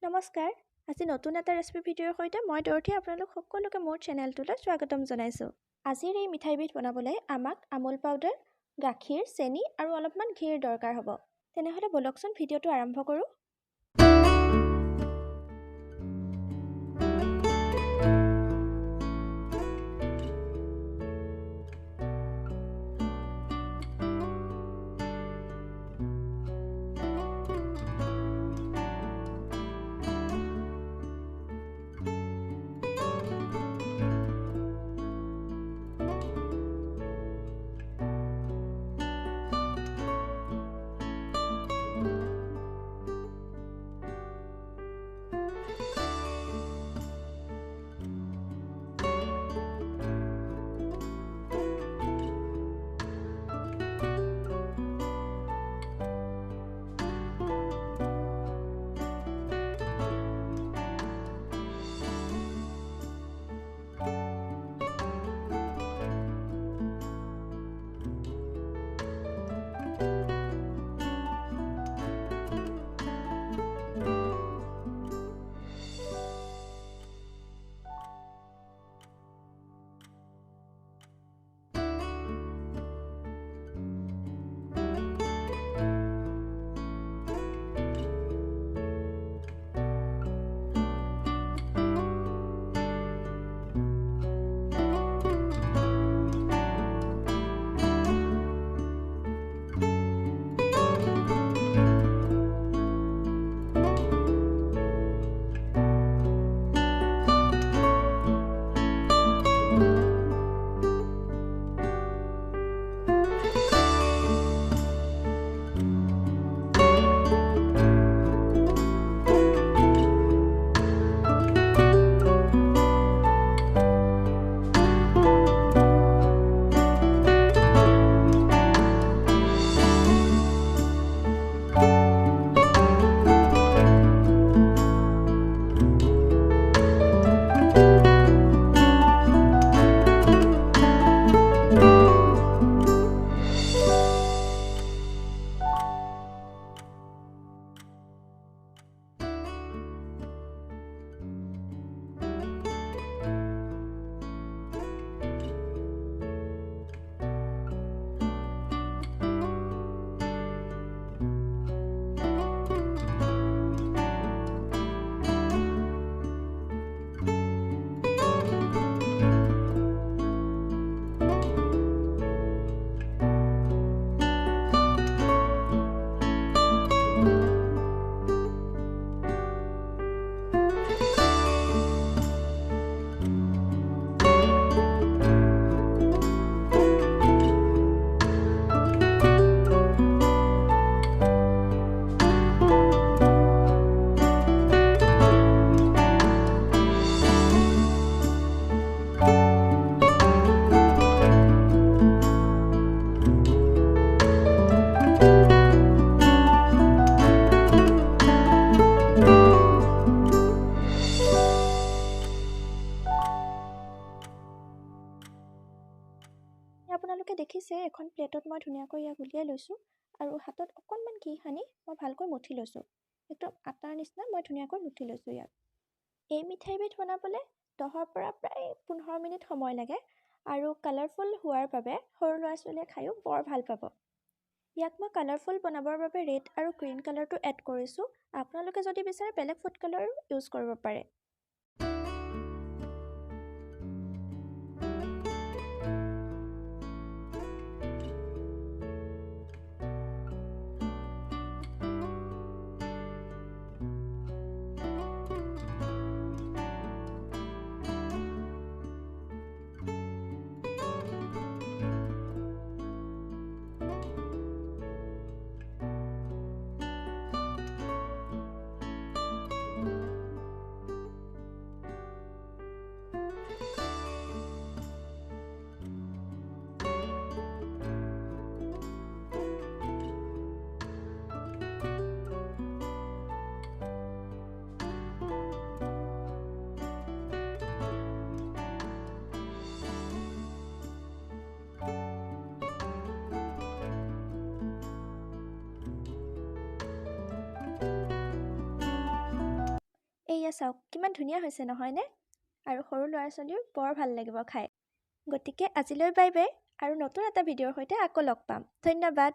নমস্কাৰ। আজি নতুন এটা ৰেচিপি ভিডিঅ'ৰ সৈতে মই দৰ্থি আপোনালোক সকলোকে মোৰ চেনেলটোলৈ স্বাগতম জনাইছোঁ। আজিৰ এই মিঠাইবিধ বনাবলৈ আমাক আমুল পাউডাৰ, গাখীৰ, চেনি আৰু অলপমান ঘিৰ দৰকাৰ হ'ব। তেনেহ'লে বলকচোন ভিডিঅ'টো আৰম্ভ কৰোঁ। আপোনালোকে দেখিছে এখন প্লেটত মই ধুনীয়াকৈ ইয়াক উলিয়াই লৈছোঁ আৰু হাতত অকণমান ঘি সানি মই ভালকৈ মঠি লৈছোঁ। একদম আটাৰ নিচিনা মই ধুনীয়াকৈ মঠি লৈছোঁ ইয়াক। এই মিঠাইবিধ বনাবলৈ 10ৰ পৰা প্ৰায় 15 মিনিট সময় লাগে আৰু কালাৰফুল হোৱাৰ বাবে সৰু ল'ৰা ছোৱালীয়ে খায়ো বৰ ভাল পাব। ইয়াক মই কালাৰফুল বনাবৰ বাবে ৰেড আৰু গ্ৰীণ কালাৰটো এড কৰিছোঁ। আপোনালোকে যদি বিচাৰে বেলেগ ফুড কালাৰো ইউজ কৰিব পাৰে। এয়া চাওক কিমান ধুনীয়া হৈছে নহয়নে? আৰু সৰু ল'ৰা ছোৱালীও বৰ ভাল লাগিব খাই। গতিকে আজিলৈ বাই বাই, আৰু নতুন এটা ভিডিঅ'ৰ সৈতে আকৌ লগ পাম। ধন্যবাদ।